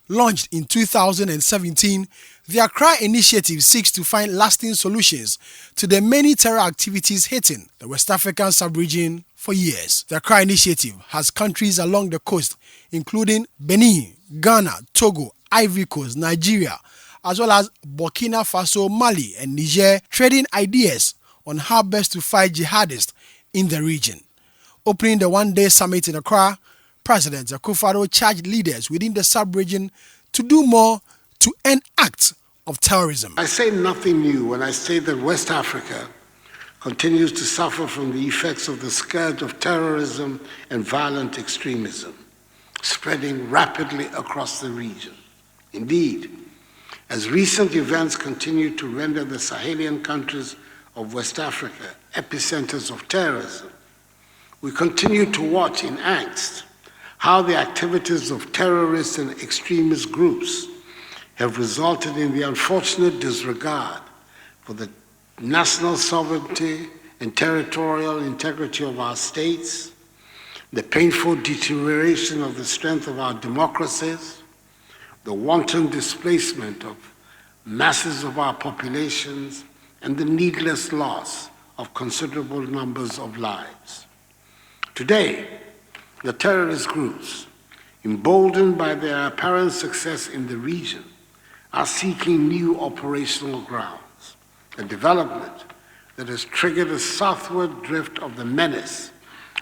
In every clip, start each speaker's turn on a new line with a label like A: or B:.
A: Launched in 2017, the Accra Initiative seeks to find lasting solutions to the many terror activities hitting the West African sub-region for years. The Accra Initiative has countries along the coast, including Benin, Ghana, Togo, Ivory Coast, Nigeria, as well as Burkina Faso, Mali, and Niger, trading ideas on how best to fight jihadists in the region. Opening the one-day summit in Accra, President Akufo-Addo charged leaders within the sub-region to do more to end acts of terrorism.
B: I say nothing new when I say that West Africa continues to suffer from the effects of the scourge of terrorism and violent extremism, spreading rapidly across the region. Indeed, as recent events continue to render the Sahelian countries of West Africa epicenters of terrorism, we continue to watch in angst how the activities of terrorist and extremist groups have resulted in the unfortunate disregard for the national sovereignty and territorial integrity of our states, the painful deterioration of the strength of our democracies, the wanton displacement of masses of our populations, and the needless loss of considerable numbers of lives. Today, the terrorist groups, emboldened by their apparent success in the region, are seeking new operational grounds, a development that has triggered a southward drift of the menace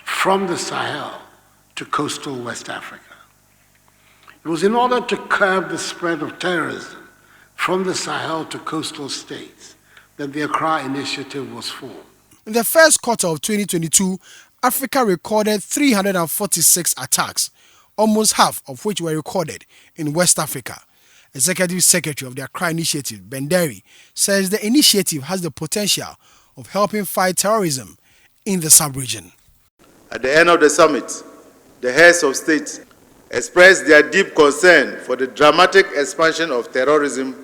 B: from the Sahel to coastal West Africa. It was in order to curb the spread of terrorism from the Sahel to coastal states that the Accra Initiative was formed.
A: In the first quarter of 2022, Africa recorded 346 attacks, almost half of which were recorded in West Africa. Executive Secretary of the Accra Initiative, Benderi, says the initiative has the potential of helping fight terrorism in the sub-region.
C: At the end of the summit, the heads of state expressed their deep concern for the dramatic expansion of terrorism,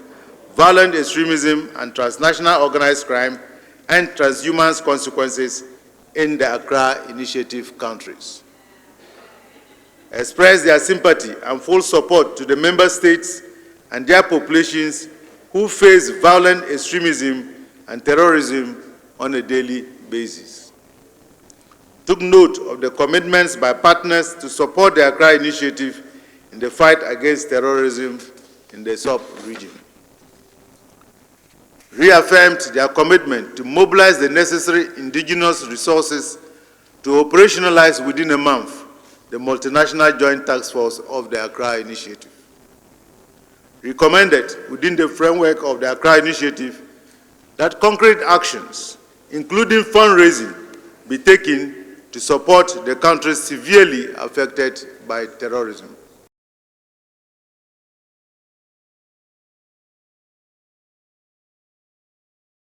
C: violent extremism, and transnational organized crime and transhuman consequences in the Accra Initiative countries. Express their sympathy and full support to the member states and their populations who face violent extremism and terrorism on a daily basis. Took note of the commitments by partners to support the Accra Initiative in the fight against terrorism in the sub-region. Reaffirmed their commitment to mobilize the necessary indigenous resources to operationalize within a month the multinational joint task force of the Accra Initiative. Recommended within the framework of the Accra Initiative that concrete actions, including fundraising, be taken to support the countries severely affected by terrorism.